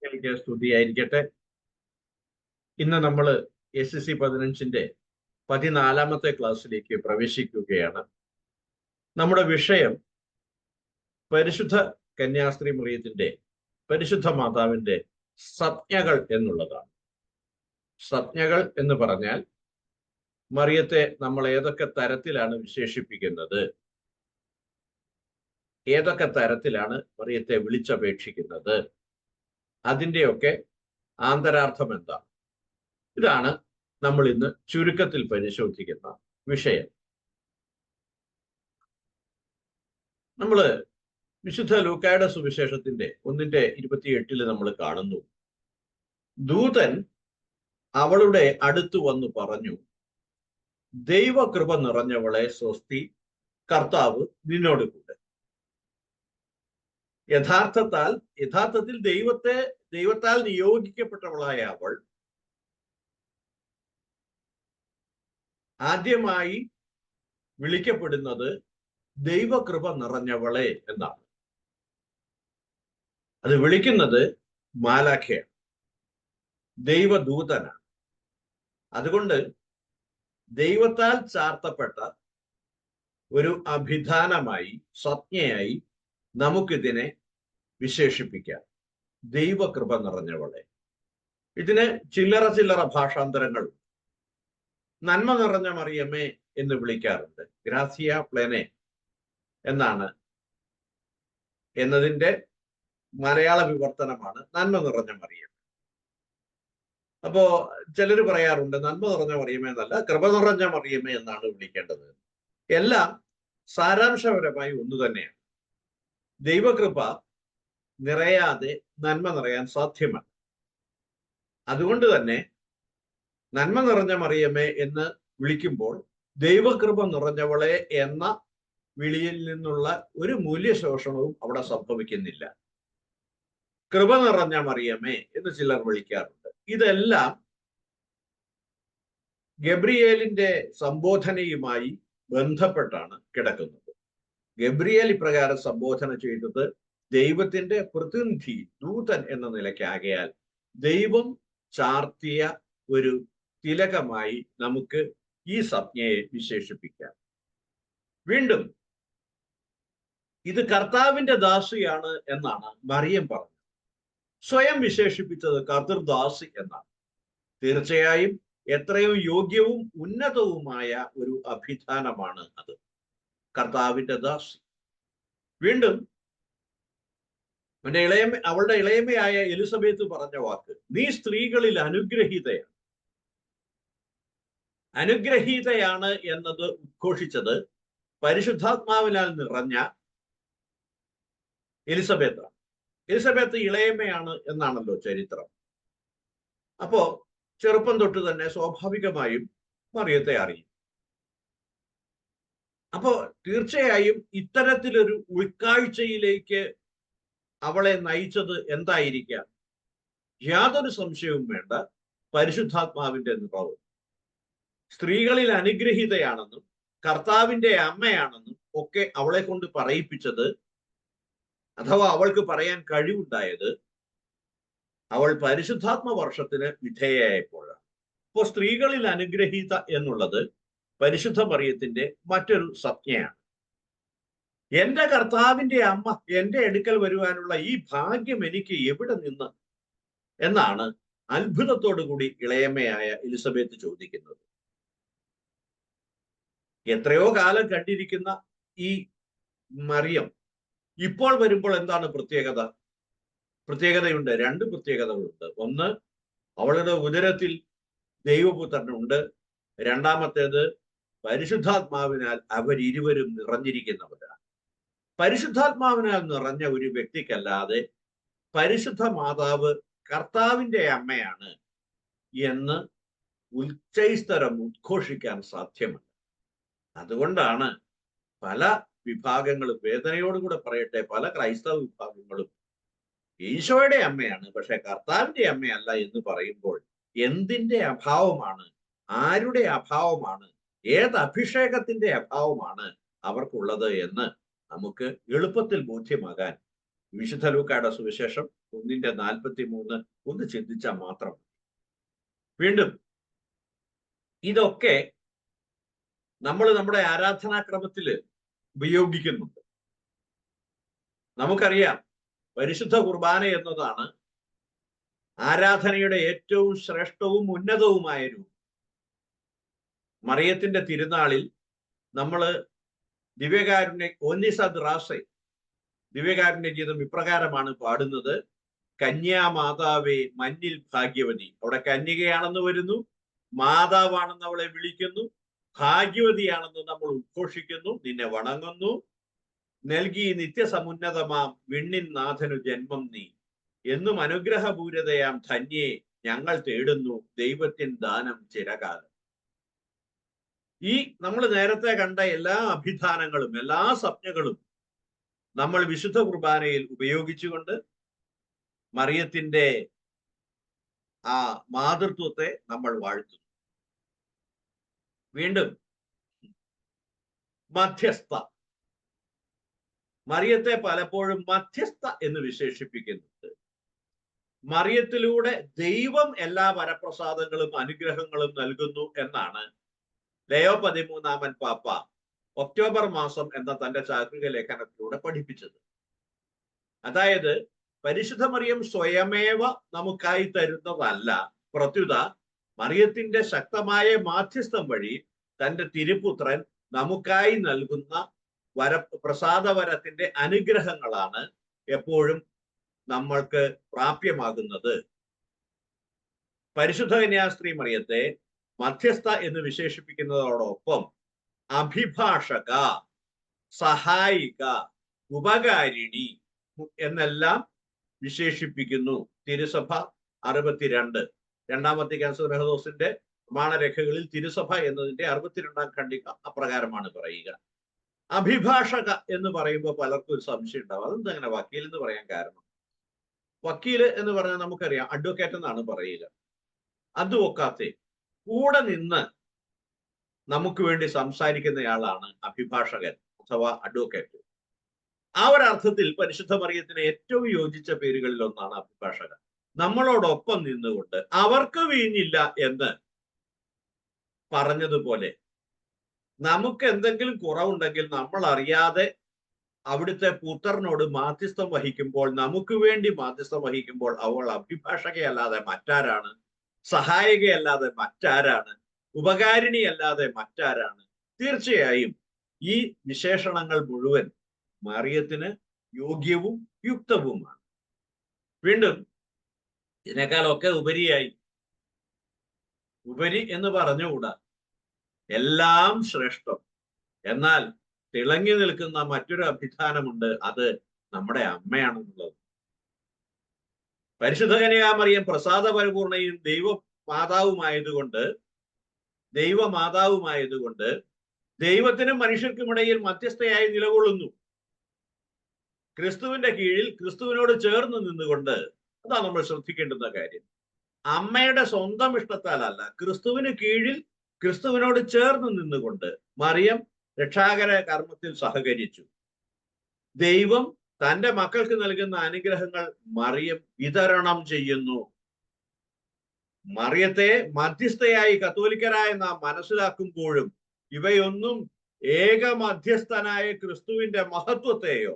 എനിക്ക് സ്തുതിയായിരിക്കട്ടെ. ഇന്ന് നമ്മൾ SSC 15-ന്റെ 14-ാമത്തെ ക്ലാസ്സിലേക്ക് പ്രവേശിക്കുകയാണ്. നമ്മുടെ വിഷയം പരിശുദ്ധ കന്യാസ്ത്രീ മറിയത്തിന്റെ, പരിശുദ്ധ മാതാവിന്റെ സംജ്ഞകൾ എന്നുള്ളതാണ്. സംജ്ഞകൾ എന്ന് പറഞ്ഞാൽ മറിയത്തെ നമ്മൾ ഏതൊക്കെ തരത്തിലാണ് വിശേഷിപ്പിക്കുന്നത്, ഏതൊക്കെ തരത്തിലാണ് മറിയത്തെ വിളിച്ചപേക്ഷിക്കുന്നത്, അതിൻ്റെയൊക്കെ ആന്തരാർത്ഥം എന്താണ്? ഇതാണ് നമ്മൾ ഇന്ന് ചുരുക്കത്തിൽ പരിശോധിക്കുന്ന വിഷയം. നമ്മള് വിശുദ്ധ ലൂക്കായുടെ സുവിശേഷത്തിന്റെ 1:28 നമ്മൾ കാണുന്നു, ദൂതൻ അവളുടെ അടുത്ത് വന്നു പറഞ്ഞു, ദൈവകൃപ നിറഞ്ഞവളെ സ്വസ്തി, കർത്താവ് നിന്നോട് കൂടെ. യഥാർത്ഥത്തിൽ ദൈവത്താൽ നിയോഗിക്കപ്പെട്ടവളായ അവൾ ആദ്യമായി വിളിക്കപ്പെടുന്നത് ദൈവകൃപ നിറഞ്ഞവളെ എന്നാണ്. അത് വിളിക്കുന്നത് മാലാഖയാണ്, ദൈവദൂതനാണ്. അതുകൊണ്ട് ദൈവത്താൽ ചാർത്തപ്പെട്ട ഒരു അഭിധാനമായി, സംജ്ഞയായി നമുക്കിതിനെ വിശേഷിപ്പിക്കാം, ദൈവകൃപ നിറഞ്ഞവളെ. ഇതിന് ചില്ലറ ഭാഷാന്തരങ്ങൾ. നന്മ നിറഞ്ഞ മറിയമേ എന്ന് വിളിക്കാറുണ്ട്. ഗ്രാസിയ പ്ലെനെ എന്നതിന്റെ മലയാള വിവർത്തനമാണ് നന്മ നിറഞ്ഞ മറിയം. അപ്പോ ചിലർ പറയാറുണ്ട് നന്മ നിറഞ്ഞ മറിയമേ എന്നല്ല, കൃപ നിറഞ്ഞ മറിയമേ എന്നാണ് വിളിക്കേണ്ടത്. എല്ലാം സാരാംശപരമായി ഒന്നു തന്നെയാണ്. ദൈവകൃപ നിറയാതെ നന്മ നിറയാൻ സാധ്യമല്ല. അതുകൊണ്ട് തന്നെ നന്മ നിറഞ്ഞ മറിയമേ എന്ന് വിളിക്കുമ്പോൾ ദൈവകൃപ നിറഞ്ഞവളെ എന്ന വിളിയിൽ നിന്നുള്ള ഒരു മൂല്യശോഷണവും അവിടെ സംഭവിക്കുന്നില്ല. കൃപ നിറഞ്ഞ മറിയമേ എന്ന് ചിലർ വിളിക്കാറുണ്ട്. ഇതെല്ലാം ഗബ്രിയേലിന്റെ സംബോധനയുമായി ബന്ധപ്പെട്ടാണ് കിടക്കുന്നത്. ഗബ്രിയേൽ ഇപ്രകാരം സംബോധന ചെയ്തത് ദൈവത്തിന്റെ പ്രതിനിധി, ദൂതൻ എന്ന നിലയ്ക്കാകയാൽ ദൈവം ചാർത്തിയ ഒരു തിലകമായി നമുക്ക് ഈ സംജ്ഞയെ വിശേഷിപ്പിക്കാം. വീണ്ടും ഇത് കർത്താവിന്റെ ദാസിയാണ് എന്നാണ് മറിയം പറഞ്ഞത്. സ്വയം വിശേഷിപ്പിച്ചത് കർത്തൃദാസി എന്നാണ്. തീർച്ചയായും എത്രയോ യോഗ്യവും ഉന്നതവുമായ ഒരു അഭിധാനമാണ് അത്, കർത്താവിന്റെ ദാസി. വീണ്ടും അവളുടെ ഇളയമയായ എലിസബത്ത് പറഞ്ഞ വാക്ക്, നീ സ്ത്രീകളിൽ അനുഗ്രഹീതയാണ്. അനുഗ്രഹീതയാണ് എന്നത് ഉദ്ഘോഷിച്ചത് പരിശുദ്ധാത്മാവിനാൽ നിറഞ്ഞ എലിസബത്താണ്. എലിസബത്ത് ഇളയമയാണ് എന്നാണല്ലോ ചരിത്രം. അപ്പോ ചെറുപ്പം തൊട്ട് തന്നെ സ്വാഭാവികമായും മറിയത്തെ അറിയും. അപ്പോ തീർച്ചയായും ഇത്തരത്തിലൊരു ഉൾക്കാഴ്ചയിലേക്ക് അവളെ നയിച്ചത് എന്തായിരിക്കാം? യാതൊരു സംശയവും വേണ്ട, പരിശുദ്ധാത്മാവിന്റെ നിറവ്. സ്ത്രീകളിൽ അനുഗ്രഹീതയാണെന്നും കർത്താവിന്റെ അമ്മയാണെന്നും ഒക്കെ അവളെ കൊണ്ട് പറയിപ്പിച്ചത്, അഥവാ അവൾക്ക് പറയാൻ കഴിവുണ്ടായത്, അവൾ പരിശുദ്ധാത്മ വർഷത്തിന് വിധേയയായപ്പോഴാണ്. അപ്പോൾ സ്ത്രീകളിൽ അനുഗ്രഹീത എന്നുള്ളത് പരിശുദ്ധ മറിയത്തിന്റെ മറ്റൊരു സംജ്ഞയാണ്. എന്റെ കർത്താവിന്റെ അമ്മ എന്റെ അടുക്കൽ വരുവാനുള്ള ഈ ഭാഗ്യം എനിക്ക് എവിടെ നിന്ന് എന്നാണ് അത്ഭുതത്തോടു കൂടി ഇളയമ്മയായ എലിസബത്ത് ചോദിക്കുന്നത്. എത്രയോ കാലം കണ്ടിരിക്കുന്ന ഈ മറിയം ഇപ്പോൾ വരുമ്പോൾ എന്താണ് പ്രത്യേകതയുണ്ട്. രണ്ട് പ്രത്യേകതകളുണ്ട്. ഒന്ന്, അവളുടെ ഉദരത്തിൽ ദൈവപുത്രനുണ്ട്. രണ്ടാമത്തേത്, പരിശുദ്ധാത്മാവിനാൽ അവരിരുവരും നിറഞ്ഞിരിക്കുന്നവരാണ്. പരിശുദ്ധാത്മാവിനാൽ നിറഞ്ഞ ഒരു വ്യക്തിക്കല്ലാതെ പരിശുദ്ധ മാതാവ് കർത്താവിന്റെ അമ്മയാണ് എന്ന് ഉച്ചൈസ്തരം ഉദ്ഘോഷിക്കാൻ സാധ്യമല്ല. അതുകൊണ്ടാണ് പല വിഭാഗങ്ങളും, വേദനയോടുകൂടെ പറയട്ടെ, പല ക്രൈസ്തവ വിഭാഗങ്ങളും ഈശോയുടെ അമ്മയാണ്, പക്ഷെ കർത്താവിന്റെ അമ്മയല്ല എന്ന് പറയുമ്പോൾ എന്തിന്റെ അഭാവമാണ്, ആരുടെ അഭാവമാണ്, ഏത് അഭിഷേകത്തിന്റെ അഭാവമാണ് അവർക്കുള്ളത് എന്ന് നമുക്ക് എളുപ്പത്തിൽ ബോധ്യമാകാൻ വിശുദ്ധ ലൂക്കായുടെ സുവിശേഷം 1:43 ഒന്ന് ചിന്തിച്ചാൽ മാത്രം. വീണ്ടും ഇതൊക്കെ നമ്മൾ നമ്മുടെ ആരാധനാക്രമത്തിൽ ഉപയോഗിക്കുന്നുണ്ട്. നമുക്കറിയാം, പരിശുദ്ധ കുർബാന എന്നതാണ് ആരാധനയുടെ ഏറ്റവും ശ്രേഷ്ഠവും ഉന്നതവുമായ രൂപം. മറിയത്തിന്റെ തിരുനാളിൽ നമ്മൾ ദിവ്യകാരുണ്യ ഓന്നിസദ്രാസെ ദിവ്യകാരുണ്യ ഗീതം ഇപ്രകാരമാണ് പാടുന്നത്: കന്യാമാതാവേ മഞ്ഞിൽ ഭാഗ്യവതി. അവിടെ കന്യകയാണെന്ന് വരുന്നു, മാതാവാണെന്ന് അവളെ വിളിക്കുന്നു, ഭാഗ്യവതിയാണെന്ന് നമ്മൾ ഉദ്ഘോഷിക്കുന്നു, നിന്നെ വണങ്ങുന്നു, നൽകി നിത്യസമുന്നതമാം വിണ്ണിൻ നാഥനു ജന്മം നീ എന്നും അനുഗ്രഹപൂരിതയാം ധന്യേ ഞങ്ങൾ തേടുന്നു ദൈവത്തിൻ ദാനം ചിരകാലം. ഈ നമ്മൾ നേരത്തെ കണ്ട എല്ലാ അഭിധാനങ്ങളും എല്ലാ സംജ്ഞകളും നമ്മൾ വിശുദ്ധ കുർബാനയിൽ ഉപയോഗിച്ചുകൊണ്ട് മറിയത്തിന്റെ ആ മാതൃത്വത്തെ നമ്മൾ വാഴ്ത്തുന്നു. വീണ്ടും മധ്യസ്ഥ. മറിയത്തെ പലപ്പോഴും മധ്യസ്ഥ എന്ന് വിശേഷിപ്പിക്കുന്നുണ്ട്. മറിയത്തിലൂടെ ദൈവം എല്ലാ വരപ്രസാദങ്ങളും അനുഗ്രഹങ്ങളും നൽകുന്നു എന്നാണ് ലയോ 13 പാപ്പ ഒക്ടോബർ മാസം എന്ന തന്റെ ചാക്രിക ലേഖനത്തിലൂടെ പഠിപ്പിച്ചത്. അതായത് പരിശുദ്ധ മറിയം സ്വയമേവ നമുക്കായി തരുന്നതല്ല, പ്രത്യുത മറിയത്തിന്റെ ശക്തമായ മാധ്യസ്ഥം വഴി തന്റെ തിരുപുത്രൻ നമുക്കായി നൽകുന്ന പ്രസാദവരത്തിന്റെ അനുഗ്രഹങ്ങളാണ് എപ്പോഴും നമ്മൾക്ക് പ്രാപ്യമാകുന്നത്. പരിശുദ്ധ കന്യാസ്ത്രീ മറിയത്തെ മധ്യസ്ഥ എന്ന് വിശേഷിപ്പിക്കുന്നതോടൊപ്പം അഭിഭാഷക, സഹായിക, ഉപകാരിണി എന്നെല്ലാം വിശേഷിപ്പിക്കുന്നു. തിരുസഭ 62 രണ്ടാം വത്തിക്കാൻ സുനഹദോസിന്റെ പ്രമാണരേഖകളിൽ തിരുസഭ എന്നതിന്റെ 62 ഖണ്ഡിക അപ്രകാരമാണ് പറയുക. അഭിഭാഷക എന്ന് പറയുമ്പോൾ പലർക്കും ഒരു സംശയം ഉണ്ടാവും, അതെന്താ അങ്ങനെ വക്കീൽ എന്ന് പറയാൻ കാരണം? വക്കീല് എന്ന് പറഞ്ഞാൽ നമുക്കറിയാം അഡ്വക്കേറ്റ് എന്നാണ് പറയുക. അഡ്വക്കാത്തെ കൂടെ നിന്ന് നമുക്ക് വേണ്ടി സംസാരിക്കുന്നയാളാണ് അഭിഭാഷകൻ അഥവാ അഡ്വക്കേറ്റ്. ആ ഒരർത്ഥത്തിൽ പരിശുദ്ധ മറിയത്തിന് ഏറ്റവും യോജിച്ച പേരുകളിൽ ഒന്നാണ് അഭിഭാഷകൻ. നമ്മളോടൊപ്പം നിന്നുകൊണ്ട് അവർക്ക് വീഞ്ഞില്ല എന്ന് പറഞ്ഞതുപോലെ നമുക്ക് എന്തെങ്കിലും കുറവുണ്ടെങ്കിൽ നമ്മൾ അറിയാതെ അവിടുത്തെ പുത്രനോട് മാധ്യസ്ഥം വഹിക്കുമ്പോൾ, നമുക്ക് വേണ്ടി മാധ്യസ്ഥം വഹിക്കുമ്പോൾ അവൾ അഭിഭാഷകയല്ലാതെ മറ്റാരാണ്? സഹായികയല്ലാതെ മറ്റാരാണ്? ഉപകാരിണിയല്ലാതെ മറ്റാരാണ്? തീർച്ചയായും ഈ വിശേഷണങ്ങൾ മുഴുവൻ മറിയത്തിന് യോഗ്യവും യുക്തവുമാണ്. വീണ്ടും ഇതിനേക്കാളൊക്കെ ഉപരി എന്ന് പറഞ്ഞുകൂടാ, എല്ലാം ശ്രേഷ്ഠം. എന്നാൽ തിളങ്ങി നിൽക്കുന്ന മറ്റൊരു അഭിധാനമുണ്ട്, അത് നമ്മുടെ അമ്മയാണെന്നുള്ളത്. പരിശുദ്ധ കന്യകാമറിയം പ്രസാദപരിപൂർണയും ദൈവമാതാവുമായതുകൊണ്ട് ദൈവത്തിനും മനുഷ്യർക്കുമിടയിൽ മധ്യസ്ഥയായി നിലകൊള്ളുന്നു. ക്രിസ്തുവിന്റെ കീഴിൽ ക്രിസ്തുവിനോട് ചേർന്ന് നിന്നുകൊണ്ട്, അതാണ് നമ്മൾ ശ്രദ്ധിക്കേണ്ടുന്ന കാര്യം. അമ്മയുടെ സ്വന്തം ഇഷ്ടത്താലല്ല, ക്രിസ്തുവിന് കീഴിൽ ക്രിസ്തുവിനോട് ചേർന്ന് നിന്നുകൊണ്ട് മറിയം രക്ഷാകര കർമ്മത്തിൽ സഹകരിച്ചു. ദൈവം തന്റെ മക്കൾക്ക് നൽകുന്ന അനുഗ്രഹങ്ങൾ മറിയം വിതരണം ചെയ്യുന്നു. മറിയത്തെ മധ്യസ്ഥയായി കത്തോലിക്കരായ നാം മനസ്സിലാക്കുമ്പോഴും ഇവയൊന്നും ഏക മധ്യസ്ഥനായ ക്രിസ്തുവിന്റെ മഹത്വത്തെയോ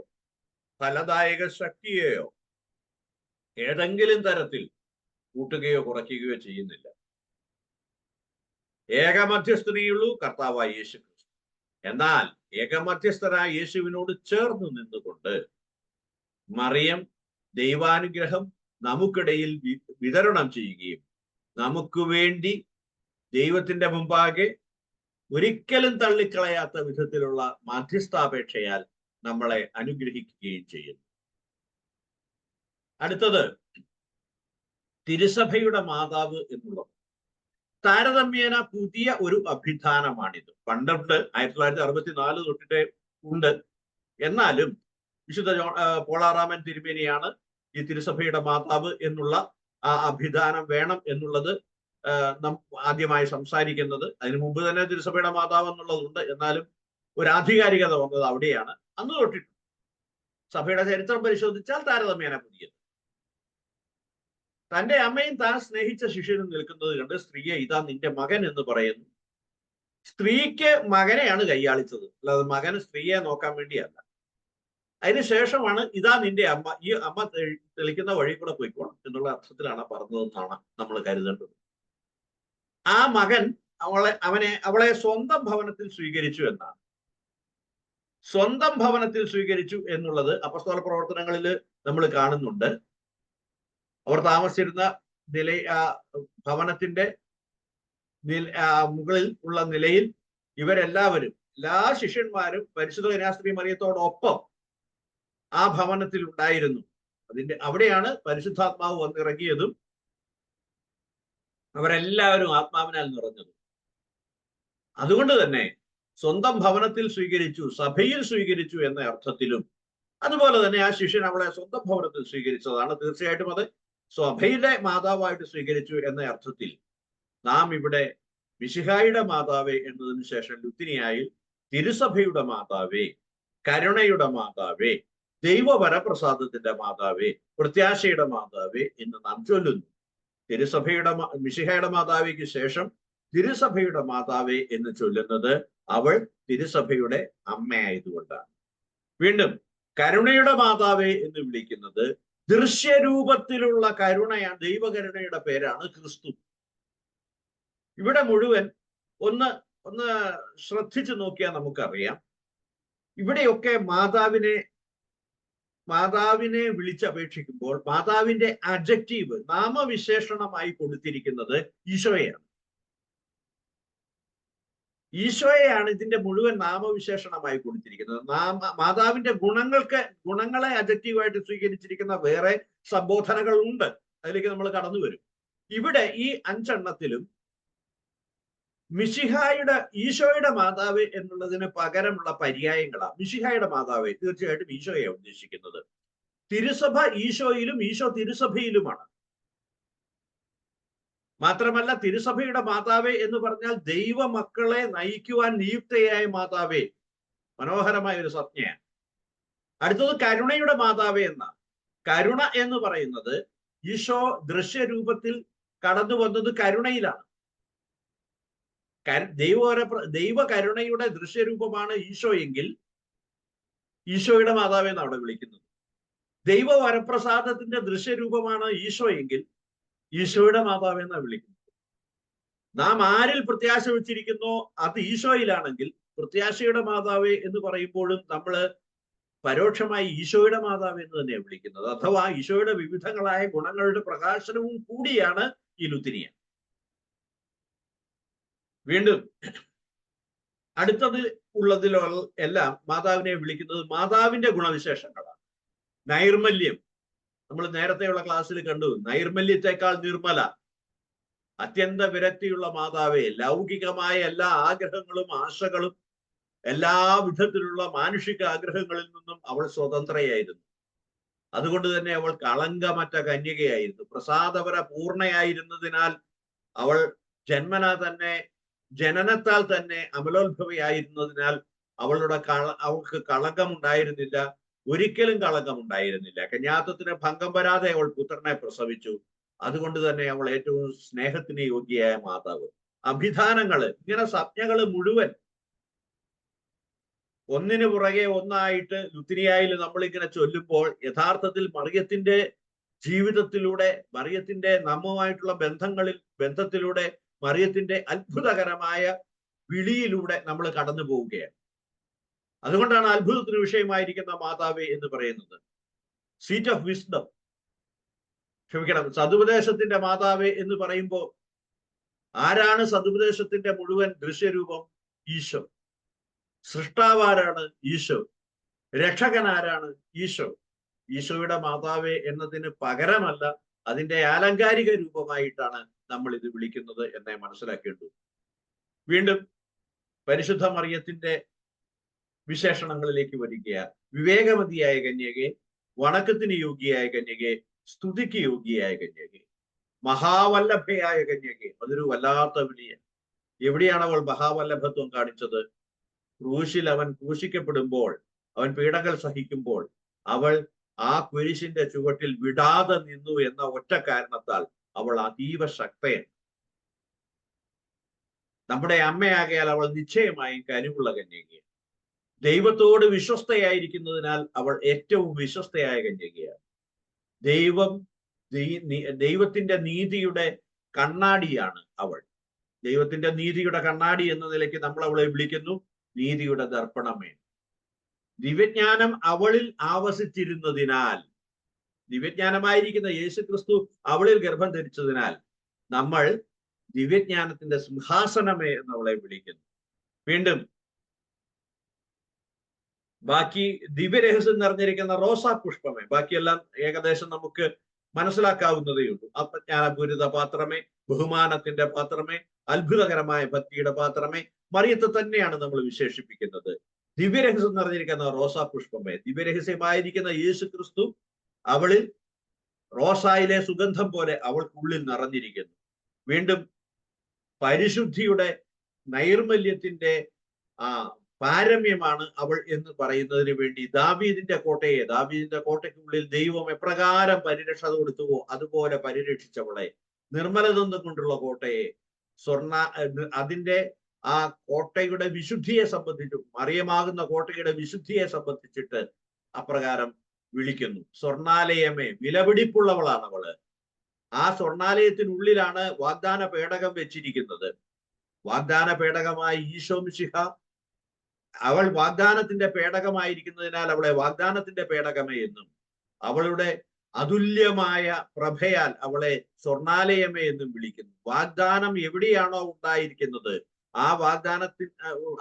ഫലദായക ശക്തിയെയോ ഏതെങ്കിലും തരത്തിൽ കൂട്ടുകയോ കുറയ്ക്കുകയോ ചെയ്യുന്നില്ല. ഏകമധ്യസ്ഥനെയുള്ളൂ, കർത്താവായ യേശു ക്രിസ്തു. എന്നാൽ ഏകമധ്യസ്ഥനായ യേശുവിനോട് ചേർന്ന് നിന്നുകൊണ്ട് മറിയം ദൈവാനുഗ്രഹം നമുക്കിടയിൽ വിതരണം ചെയ്യുകയും നമുക്ക് വേണ്ടി ദൈവത്തിന്റെ മുമ്പാകെ ഒരിക്കലും തള്ളിക്കളയാത്ത വിധത്തിലുള്ള മാധ്യസ്ഥാപേക്ഷയാൽ നമ്മളെ അനുഗ്രഹിക്കുകയും ചെയ്യുന്നു. അടുത്തത് തിരുസഭയുടെ മാതാവ് എന്നുള്ളത് താരതമ്യേന പുതിയ ഒരു അഭിധാനമാണിത്. പണ്ടുണ്ട്, 1964 തൊട്ടിട്ട് ഉണ്ട്. എന്നാലും വിശുദ്ധ പോളാറാമൻ തിരുമേനിയാണ് ഈ തിരുസഭയുടെ മാതാവ് എന്നുള്ള ആ അഭിധാനം വേണം എന്നുള്ളത് ആദ്യമായി സംസാരിക്കുന്നത്. അതിനു മുമ്പ് തന്നെ തിരുസഭയുടെ മാതാവ് എന്നുള്ളതുണ്ട്, എന്നാലും ഒരു ആധികാരികത വന്നത് അവിടെയാണ്. അന്ന് തൊട്ടിട്ട് സഭയുടെ ചരിത്രം പരിശോധിച്ചാൽ താരതമ്യേന പുതിയത്. തന്റെ അമ്മയും താൻ സ്നേഹിച്ച ശിഷ്യനും നിൽക്കുന്നത് കണ്ട് സ്ത്രീയെ ഇതാ നിന്റെ മകൻ എന്ന് പറയുന്നു. സ്ത്രീക്ക് മകനെയാണ് കൈയാളിച്ചത്, അല്ലാതെ മകന് സ്ത്രീയെ നോക്കാൻ വേണ്ടിയല്ല. അതിനുശേഷമാണ് ഇതാ നിന്റെ അമ്മ, ഈ അമ്മ തെളിക്കുന്ന വഴി കൂടെ പോയിക്കോണം എന്നുള്ള അർത്ഥത്തിലാണ് പറഞ്ഞതെന്നാണ് നമ്മൾ കരുതേണ്ടത്. ആ മകൻ അവളെ സ്വന്തം ഭവനത്തിൽ സ്വീകരിച്ചു എന്നാണ്. സ്വന്തം ഭവനത്തിൽ സ്വീകരിച്ചു എന്നുള്ളത് അപ്പസ്തോല പ്രവർത്തനങ്ങളിൽ നമ്മൾ കാണുന്നുണ്ട്. അവർ താമസിച്ചിരുന്ന ഭവനത്തിന്റെ മുകളിൽ ഉള്ള നിലയിൽ ഇവരെല്ലാവരും, എല്ലാ ശിഷ്യന്മാരും പരിശുദ്ധ കന്യാസ്ത്രീ മറിയത്തോടൊപ്പം ആ ഭവനത്തിൽ ഉണ്ടായിരുന്നു. അവിടെയാണ് പരിശുദ്ധാത്മാവ് വന്നിറങ്ങിയതും അവരെല്ലാവരും ആത്മാവിനാൽ നിറഞ്ഞതും. അതുകൊണ്ട് തന്നെ സ്വന്തം ഭവനത്തിൽ സ്വീകരിച്ചു, സഭയിൽ സ്വീകരിച്ചു എന്ന അർത്ഥത്തിലും, അതുപോലെ തന്നെ ആ ശിഷ്യൻ അവളെ സ്വന്തം ഭവനത്തിൽ സ്വീകരിച്ചതാണ്. തീർച്ചയായിട്ടും അത് സഭയുടെ മാതാവായിട്ട് സ്വീകരിച്ചു എന്ന അർത്ഥത്തിൽ നാം ഇവിടെ മിശിഹായുടെ മാതാവേ എന്നതിന് ശേഷം ലുത്തിനിയായിൽ തിരുസഭയുടെ മാതാവേ, കരുണയുടെ മാതാവേ, ദൈവവരപ്രസാദത്തിന്റെ മാതാവേ, പ്രത്യാശയുടെ മാതാവേ എന്ന് നാം ചൊല്ലുന്നു. മിശിഹായുടെ മാതാവിക്ക് ശേഷം തിരുസഭയുടെ മാതാവേ എന്ന് ചൊല്ലുന്നത് അവൾ തിരുസഭയുടെ അമ്മയായതുകൊണ്ടാണ്. വീണ്ടും കരുണയുടെ മാതാവേ എന്ന് വിളിക്കുന്നത് ദൃശ്യരൂപത്തിലുള്ള കരുണയാണ്, ദൈവകരുണയുടെ പേരാണ് ക്രിസ്തു. ഇവിടെ മുഴുവൻ ഒന്ന് ശ്രദ്ധിച്ചു നോക്കിയാൽ നമുക്കറിയാം, ഇവിടെയൊക്കെ മാതാവിനെ വിളിച്ചപേക്ഷിക്കുമ്പോൾ മാതാവിന്റെ അഡ്ജക്റ്റീവ്, നാമവിശേഷണമായി കൊടുത്തിരിക്കുന്നത് ഈശോയാണ്. ഈശോയെയാണ് ഇതിന്റെ മുഴുവൻ നാമവിശേഷണമായി കൊടുത്തിരിക്കുന്നത്. മാതാവിന്റെ ഗുണങ്ങളെ അഡ്ജക്റ്റീവായിട്ട് സ്വീകരിച്ചിരിക്കുന്ന വേറെ സംബോധനകൾ ഉണ്ട്, അതിലേക്ക് നമ്മൾ കടന്നു വരും. ഇവിടെ ഈ 5 എണ്ണത്തിലും ഈശോയുടെ മാതാവ് എന്നുള്ളതിന് പകരമുള്ള പര്യായങ്ങളാണ്. മിശിഹായുടെ മാതാവ് തീർച്ചയായിട്ടും ഈശോയെ ഉദ്ദേശിക്കുന്നത്. തിരുസഭ ഈശോയിലും ഈശോ തിരുസഭയിലുമാണ്. മാത്രമല്ല തിരുസഭയുടെ മാതാവേ എന്ന് പറഞ്ഞാൽ ദൈവമക്കളെ നയിക്കുവാൻ നിയുക്തയായ മാതാവേ, മനോഹരമായ ഒരു സംജ്ഞയാണ്. അടുത്തത് കരുണയുടെ മാതാവേ എന്നാണ്. കരുണ എന്ന് പറയുന്നത് ഈശോ ദൃശ്യരൂപത്തിൽ കടന്നു വന്നത് കരുണയിലാണ്. ദൈവകരുണയുടെ ദൃശ്യരൂപമാണ് ഈശോ എങ്കിൽ ഈശോയുടെ മാതാവേ എന്ന് അവിടെ വിളിക്കുന്നത്. ദൈവവരപ്രസാദത്തിന്റെ ദൃശ്യരൂപമാണ് ഈശോ എങ്കിൽ ഈശോയുടെ മാതാവേ എന്നാണ് വിളിക്കുന്നത്. നാം ആരിൽ പ്രത്യാശ വെച്ചിരിക്കുന്നോ അത് ഈശോയിലാണെങ്കിൽ പ്രത്യാശയുടെ മാതാവേ എന്ന് പറയുമ്പോഴും നമ്മൾ പരോക്ഷമായി ഈശോയുടെ മാതാവ് എന്ന് തന്നെയാണ് വിളിക്കുന്നത്. അഥവാ ഈശോയുടെ വിവിധങ്ങളായ ഗുണങ്ങളുടെ പ്രകാശനവും കൂടിയാണ് ഈ ലുത്തിനിയ. വീണ്ടും അടുത്തത് ഉള്ളതിലെല്ലാം മാതാവിനെ വിളിക്കുന്നത് മാതാവിന്റെ ഗുണവിശേഷങ്ങളാണ്. നൈർമല്യം, നമ്മൾ നേരത്തെയുള്ള ക്ലാസ്സിൽ കണ്ടു, നൈർമല്യത്തെക്കാൾ നിർമ്മല, അത്യന്ത വിരക്തിയുള്ള മാതാവേ, ലൗകികമായ എല്ലാ ആഗ്രഹങ്ങളും ആശകളും എല്ലാ വിധത്തിലുള്ള മാനുഷിക ആഗ്രഹങ്ങളിൽ നിന്നും അവൾ സ്വതന്ത്രയായിരുന്നു. അതുകൊണ്ട് തന്നെ അവൾ കളങ്കമറ്റ കന്യകയായിരുന്നു. പ്രസാദപര പൂർണ്ണയായിരുന്നതിനാൽ അവൾ ജനനത്താൽ തന്നെ അമലോത്ഭവയായിരുന്നതിനാൽ അവൾക്ക് കളങ്കമുണ്ടായിരുന്നില്ല, ഒരിക്കലും കളങ്കമുണ്ടായിരുന്നില്ല. കന്യാത്വത്തിന് ഭംഗം വരാതെ അവൾ പുത്രനെ പ്രസവിച്ചു. അതുകൊണ്ട് തന്നെ അവൾ ഏറ്റവും സ്നേഹത്തിന് യോഗ്യയായ മാതാവ്. അഭിധാനങ്ങള്, ഇങ്ങനെ സംജ്ഞകള് മുഴുവൻ ഒന്നിനു പുറകെ ഒന്നായിട്ട് ലുത്തിനിയായിൽ നമ്മളിങ്ങനെ ചൊല്ലുമ്പോൾ യഥാർത്ഥത്തിൽ മറിയത്തിന്റെ ജീവിതത്തിലൂടെ, മറിയത്തിന്റെ നമ്മുമായിട്ടുള്ള ബന്ധത്തിലൂടെ, മറിയത്തിന്റെ അത്ഭുതകരമായ വിളിയിലൂടെ നമ്മൾ കടന്നു പോവുകയാണ്. അതുകൊണ്ടാണ് അത്ഭുതത്തിന് വിഷയമായിരിക്കുന്ന മാതാവേ എന്ന് പറയുന്നത്. സീറ്റ് ഓഫ് വിസ്ഡം, ക്ഷമിക്കണം, സതുപദേശത്തിന്റെ മാതാവേ എന്ന് പറയുമ്പോൾ ആരാണ് സതുപദേശത്തിന്റെ മുഴുവൻ ദൃശ്യരൂപം? ഈശോ. സൃഷ്ടാവാരാണ്? ഈശോ. രക്ഷകൻ ആരാണ്? ഈശോ. ഈശോയുടെ മാതാവേ എന്നതിന് പകരമല്ല, അതിന്റെ ആലങ്കാരിക രൂപമായിട്ടാണ് നമ്മൾ ഇത് വിളിക്കുന്നത് എന്നേ മനസ്സിലാക്കേണ്ടു. വീണ്ടും പരിശുദ്ധ മറിയത്തിന്റെ വിശേഷണങ്ങളിലേക്ക് വരിക. വിവേകമതിയായ കന്യകെ, വണക്കത്തിന് യോഗ്യയായ കന്യകെ, സ്തുതിക്ക് യോഗ്യയായ കന്യകെ, മഹാവല്ലഭയായ കന്യകെ. അതൊരു വല്ലാത്ത വിളിയ. എവിടെയാണ് അവൾ മഹാവല്ലഭത്വം കാണിച്ചത്? ക്രൂശിൽ അവൻ ക്രൂശിക്കപ്പെടുമ്പോൾ, അവൻ പീഡകൾ സഹിക്കുമ്പോൾ അവൾ ആ കുരിശിന്റെ ചുവട്ടിൽ വിടാതെ നിന്നു എന്ന ഒറ്റ കാരണത്താൽ അവൾ അതീവ ശക്തയാണ്. നമ്മുടെ അമ്മയാകയാൽ അവൾ നിശ്ചയമായും കനിവുള്ള കന്യകയാണ്. ദൈവത്തോട് വിശ്വസ്തയായിരിക്കുന്നതിനാൽ അവൾ ഏറ്റവും വിശ്വസ്തയായ കന്യകയാണ്. ദൈവത്തിന്റെ നീതിയുടെ കണ്ണാടിയാണ് അവൾ. ദൈവത്തിന്റെ നീതിയുടെ കണ്ണാടി എന്ന നിലയ്ക്ക് നമ്മൾ അവളെ വിളിക്കുന്നു നീതിയുടെ ദർപ്പണമേ. ദിവ്യജ്ഞാനം അവളിൽ ആവസിച്ചിരുന്നതിനാൽ, ദിവ്യജ്ഞാനമായിരിക്കുന്ന യേശു ക്രിസ്തു അവളിൽ ഗർഭം ധരിച്ചതിനാൽ നമ്മൾ ദിവ്യജ്ഞാനത്തിന്റെ സിംഹാസനമേ എന്ന് അവളെ വിളിക്കുന്നു. വീണ്ടും ബാക്കി ദിവ്യരഹസ്യം നിറഞ്ഞിരിക്കുന്ന റോസാ പുഷ്പമേ, ബാക്കിയെല്ലാം ഏകദേശം നമുക്ക് മനസ്സിലാക്കാവുന്നതേ ഉള്ളൂ. അജ്ഞാനപൂരിത പാത്രമേ, ബഹുമാനത്തിന്റെ പാത്രമേ, അത്ഭുതകരമായ ഭക്തിയുടെ പാത്രമേ, മറിയത്തെ തന്നെയാണ് നമ്മൾ വിശേഷിപ്പിക്കുന്നത്. ദിവ്യരഹസ്യം നിറഞ്ഞിരിക്കുന്ന റോസാ പുഷ്പമേ, ദിവ്യരഹസ്യമായിരിക്കുന്ന യേശു ക്രിസ്തു അവളിൽ റോസായിലെ സുഗന്ധം പോലെ അവൾക്കുള്ളിൽ നിറഞ്ഞിരിക്കുന്നു. വീണ്ടും പരിശുദ്ധിയുടെ നൈർമല്യത്തിന്റെ പാരമ്യമാണ് അവൾ എന്ന് പറയുന്നതിന് വേണ്ടി ദാവീദിന്റെ കോട്ടയ്ക്കുള്ളിൽ ദൈവം എപ്രകാരം പരിരക്ഷ കൊടുത്തുവോ അതുപോലെ പരിരക്ഷിച്ചവളെ, നിർമ്മലതൊന്നും കൊണ്ടുള്ള കോട്ടയെ, അതിന്റെ ആ കോട്ടയുടെ വിശുദ്ധിയെ സംബന്ധിച്ചു, മറിയമാകുന്ന കോട്ടയുടെ വിശുദ്ധിയെ സംബന്ധിച്ചിട്ട് അപ്രകാരം വിളിക്കുന്നു. സ്വർണാലയമേ, വിലപിടിപ്പുള്ളവളാണ് അവള്. ആ സ്വർണാലയത്തിനുള്ളിലാണ് വാഗ്ദാന പേടകം വെച്ചിരിക്കുന്നത്. വാഗ്ദാന പേടകമായി ഈശോ മിശിഹ, അവൾ വാഗ്ദാനത്തിന്റെ പേടകമായിരിക്കുന്നതിനാൽ അവളെ വാഗ്ദാനത്തിന്റെ പേടകമേ എന്നും, അവളുടെ അതുല്യമായ പ്രഭയാൽ അവളെ സ്വർണാലയമേ എന്നും വിളിക്കുന്നു. വാഗ്ദാനം എവിടെയാണോ ഉണ്ടായിരിക്കുന്നത് ആ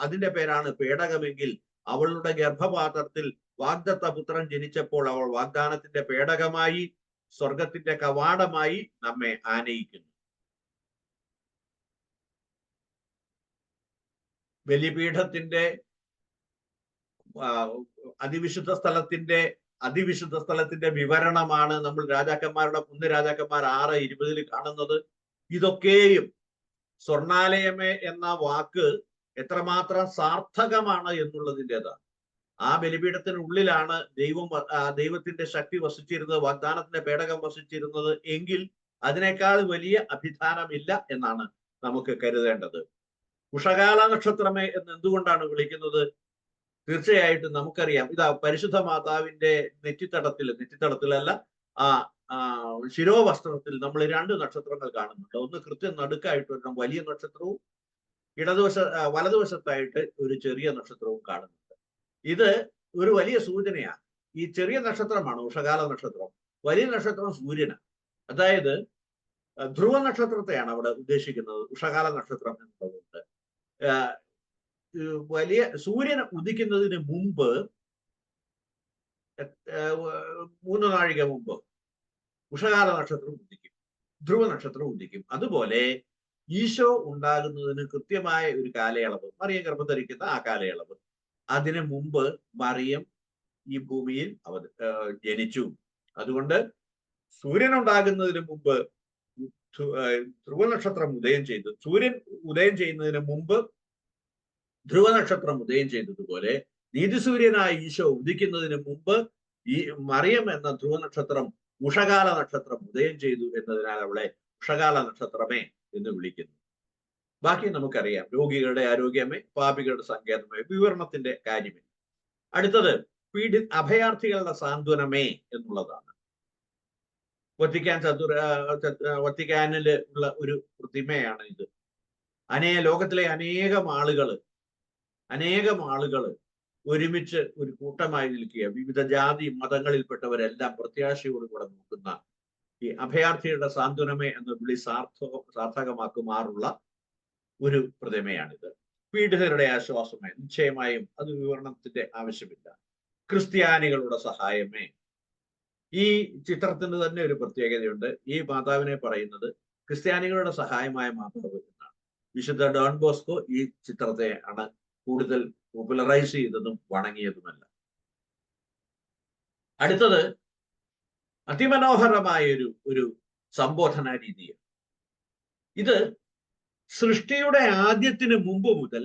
അതിന്റെ പേരാണ് പേടകമെങ്കിൽ, അവളുടെ ഗർഭപാത്രത്തിൽ വാഗ്ദത്ത പുത്രൻ ജനിച്ചപ്പോൾ അവൾ വാഗ്ദാനത്തിന്റെ പേടകമായി, സ്വർഗത്തിന്റെ കവാടമായി നമ്മെ ആനയിക്കുന്നു. ബലിപീഠത്തിന്റെ അതിവിശുദ്ധ സ്ഥലത്തിന്റെ വിവരണമാണ് നമ്മൾ രാജാക്കന്മാരുടെ 1 രാജാക്കന്മാർ 6:20 കാണുന്നത്. ഇതൊക്കെയും സ്വർണാലയമേ എന്ന വാക്ക് എത്രമാത്രം സാർത്ഥകമാണ് എന്നുള്ളതിൻ്റെതാണ്. ആ ബലിപീഠത്തിനുള്ളിലാണ് ദൈവത്തിന്റെ ശക്തി വസിച്ചിരുന്നത്, വാഗ്ദാനത്തിന്റെ പേടകം വസിച്ചിരുന്നത് എങ്കിൽ അതിനേക്കാൾ വലിയ അഭിധാനമില്ല എന്നാണ് നമുക്ക് കരുതേണ്ടത്. ഉഷകാല നക്ഷത്രമേ എന്ന് എന്തുകൊണ്ടാണ് വിളിക്കുന്നത്? തീർച്ചയായിട്ടും നമുക്കറിയാം, ഇതാ പരിശുദ്ധ മാതാവിന്റെ നെറ്റിത്തടത്തിലല്ല, ശിരോവസ്ത്രത്തിൽ നമ്മൾ 2 നക്ഷത്രങ്ങൾ കാണുന്നുണ്ട്. ഒന്ന് കൃത്യം നടുക്കായിട്ട് ഒരു വലിയ നക്ഷത്രവും വലതുവശത്തായിട്ട് ഒരു ചെറിയ നക്ഷത്രവും കാണുന്നുണ്ട്. ഇത് ഒരു വലിയ സൂചനയാണ്. ഈ ചെറിയ നക്ഷത്രമാണ് ഉഷകാല നക്ഷത്രം, വലിയ നക്ഷത്രം സൂര്യനാണ്. അതായത് ധ്രുവ നക്ഷത്രത്തെയാണ് അവിടെ ഉദ്ദേശിക്കുന്നത് ഉഷകാല നക്ഷത്രം എന്നുള്ളതുകൊണ്ട്. വലിയ സൂര്യൻ ഉദിക്കുന്നതിന് മുമ്പ് 3 നാഴിക മുമ്പ് ഉഷകാല നക്ഷത്രം ഉദിക്കും, ധ്രുവ നക്ഷത്രം ഉദിക്കും. അതുപോലെ ഈശോ ഉണ്ടാകുന്നതിന് കൃത്യമായ ഒരു കാലയളവ്, മറിയം ഗർഭം ധരിക്കുന്ന ആ കാലയളവ്, അതിനു മുമ്പ് മറിയം ഈ ഭൂമിയിൽ ജനിച്ചു. അതുകൊണ്ട് സൂര്യൻ ഉണ്ടാകുന്നതിന് മുമ്പ് ധ്രുവ നക്ഷത്രം ഉദയം ചെയ്തു. സൂര്യൻ ഉദയം ചെയ്യുന്നതിന് മുമ്പ് ധ്രുവ നക്ഷത്രം ഉദയം ചെയ്തതുപോലെ നീതിസൂര്യനായ ഈശോ ഉദിക്കുന്നതിന് മുമ്പ് ഈ മറിയം എന്ന ധ്രുവ നക്ഷത്രം ഉഷകാല നക്ഷത്രം ഉദയം ചെയ്തു എന്നതിനാൽ അവളെ ഉഷകാല നക്ഷത്രമേ എന്ന് വിളിക്കുന്നു. ബാക്കി നമുക്കറിയാം, രോഗികളുടെ ആരോഗ്യമേ, പാപികളുടെ സങ്കേതമേ, വിവരണത്തിന്റെ കാര്യമേ. അടുത്തത് അഭയാർത്ഥികളുടെ സാന്ത്വനമേ എന്നുള്ളതാണ്. വത്തിക്കാനില് ഉള്ള ഒരു പ്രതിമയാണ് ഇത്. ലോകത്തിലെ അനേകം ആളുകൾ ഒരുമിച്ച് ഒരു കൂട്ടമായി നിൽക്കുക, വിവിധ ജാതി മതങ്ങളിൽപ്പെട്ടവരെല്ലാം പ്രത്യാശയോടുകൂടെ നോക്കുന്ന ഈ അഭയാർത്ഥികളുടെ സാന്ത്വനമേ എന്ന വിളി സാർത്ഥകമാക്കുമാറുള്ള ഒരു പ്രതിമയാണിത്. പീഡിതരുടെ ആശ്വാസമേ, നിശ്ചയമായും അത് വിവരണത്തിന്റെ ആവശ്യമില്ല. ക്രിസ്ത്യാനികളുടെ സഹായമേ, ഈ ചിത്രത്തിന് തന്നെ ഒരു പ്രത്യേകതയുണ്ട്. ഈ മാതാവിനെ പറയുന്നത് ക്രിസ്ത്യാനികളുടെ സഹായമായ മാതാവ് എന്നാണ്. വിശുദ്ധ ഡോൺ ബോസ്കോ ഈ ചിത്രത്തെ ആണ് കൂടുതൽ പോപ്പുലറൈസ് ചെയ്തതും വണങ്ങിയതുമല്ല. അടുത്തത് അതിമനോഹരമായ ഒരു സംബോധന രീതിയാണ്. ഇത് സൃഷ്ടിയുടെ ആദ്യത്തിന് മുമ്പ് മുതൽ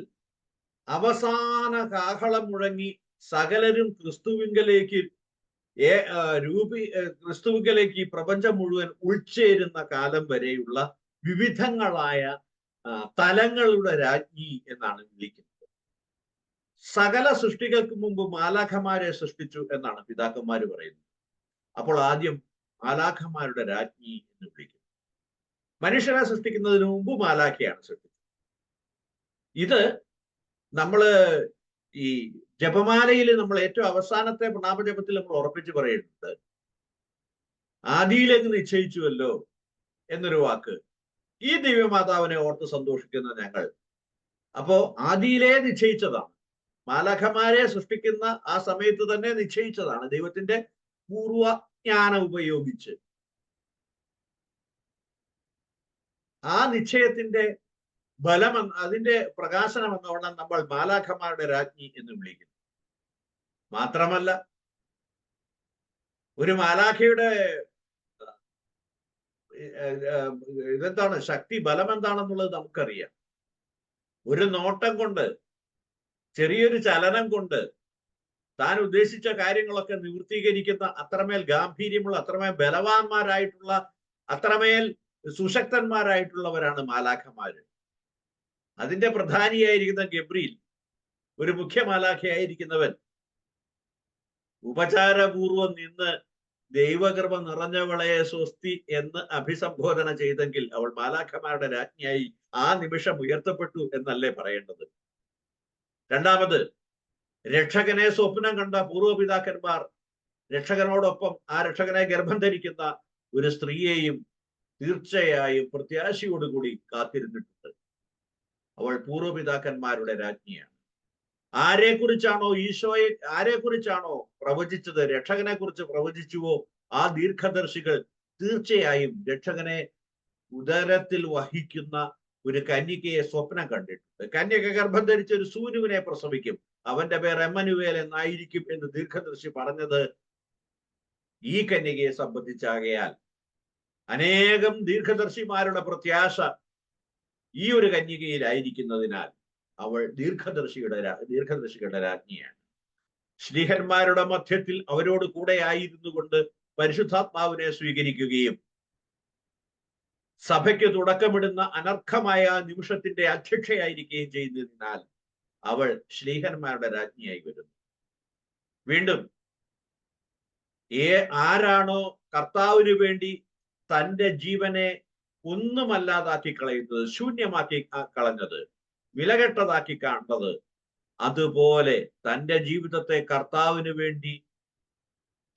അവസാന കാഹളം മുഴങ്ങി സകലരും ക്രിസ്തുവിങ്കലേക്ക് ക്രിസ്തുവിലേക്ക് ഈ പ്രപഞ്ചം മുഴുവൻ ഉൾച്ചേരുന്ന കാലം വരെയുള്ള വിവിധങ്ങളായ തലങ്ങളുടെ രാജ്ഞി എന്നാണ് വിളിക്കുന്നത്. സകല സൃഷ്ടികൾക്ക് മുമ്പ് മാലാഖമാരെ സൃഷ്ടിച്ചു എന്നാണ് പിതാക്കന്മാര് പറയുന്നത്. അപ്പോൾ ആദ്യം മാലാഖമാരുടെ രാജ്ഞി എന്ന് വിളിക്കുന്നു. മനുഷ്യനെ സൃഷ്ടിക്കുന്നതിന് മുമ്പ് മാലാഖയാണ് സൃഷ്ടിച്ചത്. ഇത് നമ്മള് ഈ ജപമാലയിൽ നമ്മൾ ഏറ്റവും അവസാനത്തെ പ്രണാമജപത്തിൽ നമ്മൾ ഉറപ്പിച്ച് പറയുന്നുണ്ട്, ആദിയിലേക്ക് നിശ്ചയിച്ചുവല്ലോ എന്നൊരു വാക്ക്. ഈ ദിവ്യമാതാവിനെ ഓർത്ത് സന്തോഷിക്കുന്ന ഞങ്ങൾ അപ്പോ ആദിയിലെ നിശ്ചയിച്ചതാണ്, മാലാഖമാരെ സൃഷ്ടിക്കുന്ന ആ സമയത്ത് തന്നെ നിശ്ചയിച്ചതാണ് ദൈവത്തിന്റെ പൂർവജ്ഞാനം ഉപയോഗിച്ച്. ആ നിശ്ചയത്തിന്റെ ബലം, അതിന്റെ പ്രകാശനം എന്നോണം നമ്മൾ മാലാഖമാരുടെ രാജ്ഞി എന്ന് വിളിക്കുന്നു. മാത്രമല്ല, ഒരു മാലാഖയുടെ ഇതെന്താണ്, ശക്തി ബലം എന്താണെന്നുള്ളത് നമുക്കറിയാം. ഒരു നോട്ടം കൊണ്ട്, ചെറിയൊരു ചലനം കൊണ്ട് താൻ ഉദ്ദേശിച്ച കാര്യങ്ങളൊക്കെ നിവൃത്തീകരിക്കുന്ന അത്രമേൽ ഗാംഭീര്യമുള്ള, അത്രമേൽ ബലവാന്മാരായിട്ടുള്ള, അത്രമേൽ സുശക്തന്മാരായിട്ടുള്ളവരാണ് മാലാഖമാര്. അതിന്റെ പ്രധാനിയായിരിക്കുന്ന ഗബ്രീൽ, ഒരു മുഖ്യ മാലാഖയായിരിക്കുന്നവൻ, ഉപചാരപൂർവം നിന്ന് ദൈവകൃപ നിറഞ്ഞവളെ സ്വസ്തി എന്ന് അഭിസംബോധന ചെയ്തെങ്കിൽ അവൾ മാലാഖമാരുടെ രാജ്ഞിയായി ആ നിമിഷം ഉയർത്തപ്പെട്ടു എന്നല്ലേ പറയേണ്ടത്. രണ്ടാമത്, രക്ഷകനെ സ്വപ്നം കണ്ട പൂർവ്വപിതാക്കന്മാർ രക്ഷകനോടൊപ്പം ആ രക്ഷകനെ ഗർഭം ധരിക്കുന്ന ഒരു സ്ത്രീയെയും തീർച്ചയായും പ്രത്യാശയോടുകൂടി കാത്തിരുന്നിട്ടുണ്ട്. അവൾ പൂർവ്വപിതാക്കന്മാരുടെ രാജ്ഞിയാണ്. ആരെക്കുറിച്ചാണോ പ്രവചിച്ചത്, രക്ഷകനെ കുറിച്ച് പ്രവചിച്ചുവോ ആ ദീർഘദർശികൾ തീർച്ചയായും രക്ഷകനെ ഉദരത്തിൽ വഹിക്കുന്ന ഒരു കന്യകയെ സ്വപ്നം കണ്ടിട്ടുണ്ട്. കന്യക ഗർഭം ധരിച്ച ഒരു സൂനുവിനെ പ്രസവിക്കും, അവന്റെ പേർ എമ്മനുവേൽ എന്നായിരിക്കും എന്ന് ദീർഘദർശി പറഞ്ഞത് ഈ കന്യകയെ സംബന്ധിച്ചാകയാൽ അനേകം ദീർഘദർശിമാരുടെ പ്രത്യാശ ഈ ഒരു കന്യകയിലായിരിക്കുന്നതിനാൽ അവൾ ദീർഘദർശികളുടെ രാജ്ഞിയാണ്. ശ്ലീഹന്മാരുടെ മധ്യത്തിൽ അവരോട് കൂടെ ആയിരുന്നു കൊണ്ട് പരിശുദ്ധാത്മാവിനെ സ്വീകരിക്കുകയും സഭയ്ക്ക് തുടക്കമിടുന്ന അനർഘമായ നിമിഷത്തിന്റെ അധ്യക്ഷയായിരിക്കുകയും ചെയ്യുന്നതിനാൽ അവൾ ശ്ലീഹന്മാരുടെ രാജ്ഞിയായി വരുന്നു. വീണ്ടും ആരാണോ കർത്താവിന് വേണ്ടി തന്റെ ജീവനെ ഒന്നുമല്ലാതാക്കി കളയുന്നത്, ശൂന്യമാക്കി കളഞ്ഞത്, വിലകെട്ടതാക്കി കാണുന്നത്, അതുപോലെ തന്റെ ജീവിതത്തെ കർത്താവിന് വേണ്ടി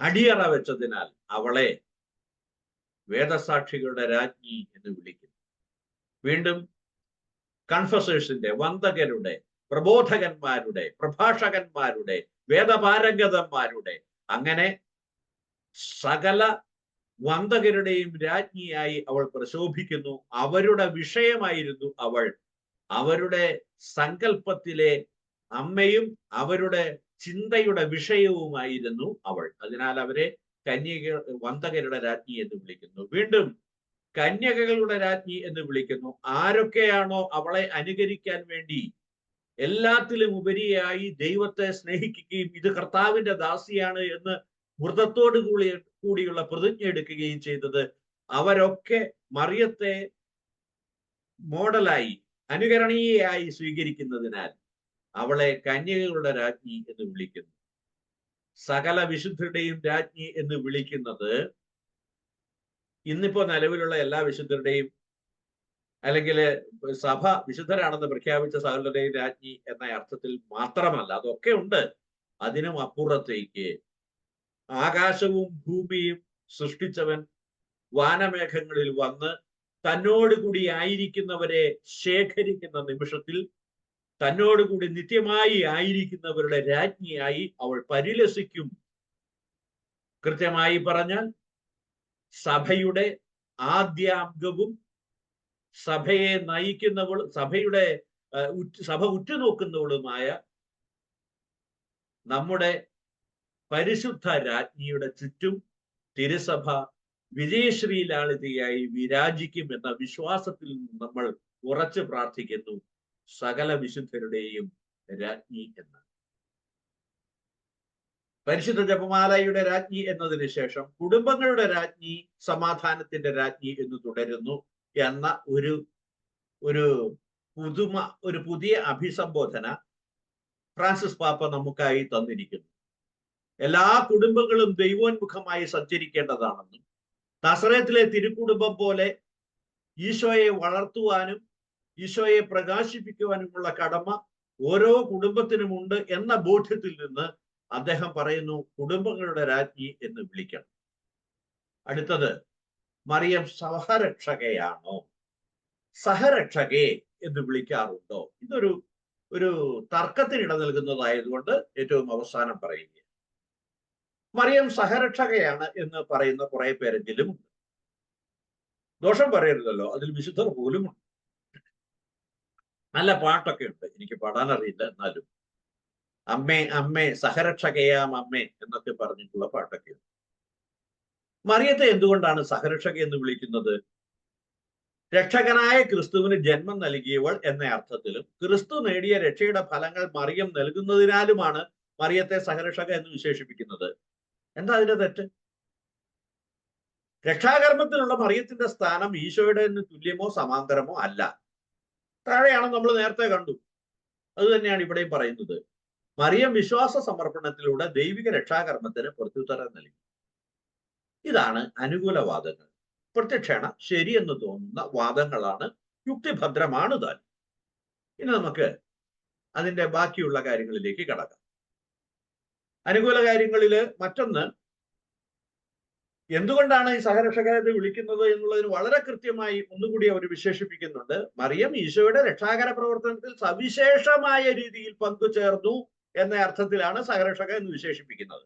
അടിയറ വെച്ചതിനാൽ അവളെ വേദസാക്ഷികളുടെ രാജ്ഞി എന്ന് വിളിക്കുന്നു. വീണ്ടും കൺഫസേഴ്സിന്റെ, വന്ദകരുടെ, പ്രബോധകന്മാരുടെ, പ്രഭാഷകന്മാരുടെ, വേദപാരംഗതന്മാരുടെ, അങ്ങനെ സകല വന്ദകരുടെയും രാജ്ഞിയായി അവൾ പ്രശോഭിക്കുന്നു. അവരുടെ വിഷയമായിരുന്നു അവൾ. അവരുടെ സങ്കല്പത്തിലെ അമ്മയും അവരുടെ ചിന്തയുടെ വിഷയവുമായിരുന്നു അവൾ. അതിനാൽ അവരെ വന്ദകരുടെ രാജ്ഞി എന്ന് വിളിക്കുന്നു. വീണ്ടും കന്യകകളുടെ രാജ്ഞി എന്ന് വിളിക്കുന്നു. ആരൊക്കെയാണോ അവളെ അനുകരിക്കാൻ വേണ്ടി എല്ലാത്തിലും ഉപരിയായി ദൈവത്തെ സ്നേഹിക്കുകയും ഇത് കർത്താവിന്റെ ദാസിയാണ് എന്ന് വ്രതത്തോടു കൂടിയുള്ള പ്രതിജ്ഞ എടുക്കുകയും ചെയ്തത്, അവരൊക്കെ മറിയത്തെ മോഡലായി, അനുകരണീയയായി സ്വീകരിക്കുന്നതിനാൽ അവളെ കന്യകകളുടെ രാജ്ഞി എന്ന് വിളിക്കുന്നു. സകല വിശുദ്ധരുടെയും രാജ്ഞി എന്ന് വിളിക്കുന്നത് ഇന്നിപ്പോ നിലവിലുള്ള എല്ലാ വിശുദ്ധരുടെയും, അല്ലെങ്കിൽ സഭ വിശുദ്ധരാണെന്ന് പ്രഖ്യാപിച്ച സകലരുടെയും രാജ്ഞി എന്ന അർത്ഥത്തിൽ മാത്രമല്ല, അതൊക്കെ ഉണ്ട്. അതിനും അപ്പുറത്തേക്ക് ആകാശവും ഭൂമിയും സൃഷ്ടിച്ചവൻ വാനമേഘങ്ങളിൽ വന്ന് തന്നോടുകൂടി ആയിരിക്കുന്നവരെ ശേഖരിക്കുന്ന നിമിഷത്തിൽ തന്നോടുകൂടി നിത്യമായി ആയിരിക്കുന്നവരുടെ രാജ്ഞിയായി അവൾ പരിലസിക്കും. കൃത്യമായി പറഞ്ഞാൽ സഭയുടെ ആദ്യാംഗവും സഭയെ നയിക്കുന്നവളും സഭ ഉറ്റുനോക്കുന്നവളുമായ നമ്മുടെ പരിശുദ്ധ രാജ്ഞിയുടെ ചുറ്റും തിരുസഭ വിജയശ്രീലാളിതയായി വിരാജിക്കും എന്ന വിശ്വാസത്തിൽ നമ്മൾ ഉറച്ചു പ്രാർത്ഥിക്കുന്നു. സകല വിശുദ്ധരുടെയും രാജ്ഞി എന്ന്. പരിശുദ്ധ ജപമാലയുടെ രാജ്ഞി എന്നതിന് ശേഷം കുടുംബങ്ങളുടെ രാജ്ഞി, സമാധാനത്തിന്റെ രാജ്ഞി എന്ന് തുടരുന്നു എന്ന ഒരു ഒരു പുതിയ അഭിസംബോധന ഫ്രാൻസിസ് പാപ്പ നമുക്കായി തന്നിരിക്കുന്നു. എല്ലാ കുടുംബങ്ങളും ദൈവോന്മുഖമായി സഞ്ചരിക്കേണ്ടതാണെന്നും നസറേത്തിലെ തിരുക്കുടുംബം പോലെ ഈശോയെ വളർത്തുവാനും ഈശോയെ പ്രകാശിപ്പിക്കുവാനുമുള്ള കടമ ഓരോ കുടുംബത്തിനുമുണ്ട് എന്ന ബോധ്യത്തിൽ നിന്ന് അദ്ദേഹം പറയുന്നു, കുടുംബങ്ങളുടെ രാജ്ഞി എന്ന് വിളിക്കണം. അടുത്തത്, മറിയം സഹരക്ഷകയാണോ? സഹരക്ഷകെ എന്ന് വിളിക്കാറുണ്ടോ? ഇതൊരു തർക്കത്തിനിട നൽകുന്നതായതുകൊണ്ട് ഏറ്റവും അവസാനം പറയുക. മറിയം സഹരക്ഷകയാണ് എന്ന് പറയുന്ന കുറെ പേരെങ്കിലും ഉണ്ട്. ദോഷം പറയരുതല്ലോ, അതിൽ വിശുദ്ധർ പോലുമുണ്ട്. നല്ല പാട്ടൊക്കെ ഉണ്ട്, എനിക്ക് പാടാനറിയില്ല, എന്നാലും അമ്മേ അമ്മേ സഹരക്ഷകയാം അമ്മേ എന്നൊക്കെ പറഞ്ഞിട്ടുള്ള പാട്ടൊക്കെ ഉണ്ട്. മറിയത്തെ എന്തുകൊണ്ടാണ് സഹരക്ഷക എന്ന് വിളിക്കുന്നത്? രക്ഷകനായ ക്രിസ്തുവിന് ജന്മം നൽകിയവൾ എന്ന അർത്ഥത്തിലും ക്രിസ്തു നേടിയ രക്ഷയുടെ ഫലങ്ങൾ മറിയം നൽകുന്നതിനാലുമാണ് മറിയത്തെ സഹരക്ഷക എന്ന് വിശേഷിപ്പിക്കുന്നത്. എന്താ അതിന്റെ തെറ്റ്? രക്ഷാകർമ്മത്തിലുള്ള മറിയത്തിന്റെ സ്ഥാനം ഈശോയുടെ തുല്യമോ സമാന്തരമോ അല്ല, താഴെയാണ്. നമ്മൾ നേരത്തെ കണ്ടു, അത് തന്നെയാണ് ഇവിടെയും പറയുന്നത്. മറിയം വിശ്വാസ സമർപ്പണത്തിലൂടെ ദൈവിക രക്ഷാകർമ്മത്തിന് പ്രത്യുത്തരം നൽകി. ഇതാണ് അനുകൂലവാദങ്ങൾ. പ്രത്യക്ഷേണ ശരിയെന്ന് തോന്നുന്ന വാദങ്ങളാണ്, യുക്തിഭദ്രമാണ് താൻ. ഇനി നമുക്ക് അതിന്റെ ബാക്കിയുള്ള കാര്യങ്ങളിലേക്ക് കടക്കാം. അനുകൂല കാര്യങ്ങളില് മറ്റൊന്ന്, എന്തുകൊണ്ടാണ് ഈ സഹരക്ഷകരെ വിളിക്കുന്നത് എന്നുള്ളതിന് വളരെ കൃത്യമായി ഒന്നുകൂടി അവർ വിശേഷിപ്പിക്കുന്നുണ്ട്. മറിയം ഈശോയുടെ രക്ഷാകര പ്രവർത്തനത്തിൽ സവിശേഷമായ രീതിയിൽ പങ്കുചേർന്നു എന്ന അർത്ഥത്തിലാണ് സഹരക്ഷക എന്ന് വിശേഷിപ്പിക്കുന്നത്.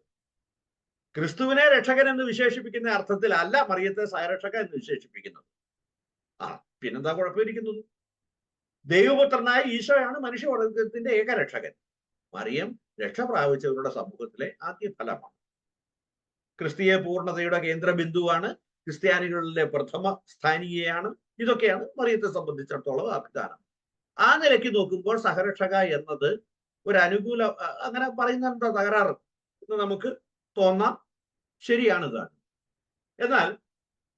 ക്രിസ്തുവിനെ രക്ഷകൻ എന്ന് വിശേഷിപ്പിക്കുന്ന അർത്ഥത്തിലല്ല മറിയത്തെ സഹരക്ഷക എന്ന് വിശേഷിപ്പിക്കുന്നത്. പിന്നെന്താ കുഴപ്പമിരിക്കുന്നത്? ദൈവപുത്രനായ ഈശോയാണ് മനുഷ്യവർഗത്തിന്റെ ഏകരക്ഷകൻ. മറിയം രക്ഷ പ്രാപിച്ചവരുടെ സമൂഹത്തിലെ ആദ്യ ഫലമാണ്. ക്രിസ്തീയ പൂർണ്ണതയുടെ കേന്ദ്രബിന്ദുവാണ്, ക്രിസ്ത്യാനികളിലെ പ്രഥമ സ്ഥാനീയയാണ്. ഇതൊക്കെയാണ് മറിയത്തെ സംബന്ധിച്ചിടത്തോളം അഭിധാനം. ആ നിലയ്ക്ക് നോക്കുമ്പോൾ സഹരക്ഷക എന്നത് ഒരു അനുകൂല, അങ്ങനെ പറയുന്ന എന്താ തകരാറ് എന്ന് നമുക്ക് തോന്നാം. ശരിയാണ് താൻ. എന്നാൽ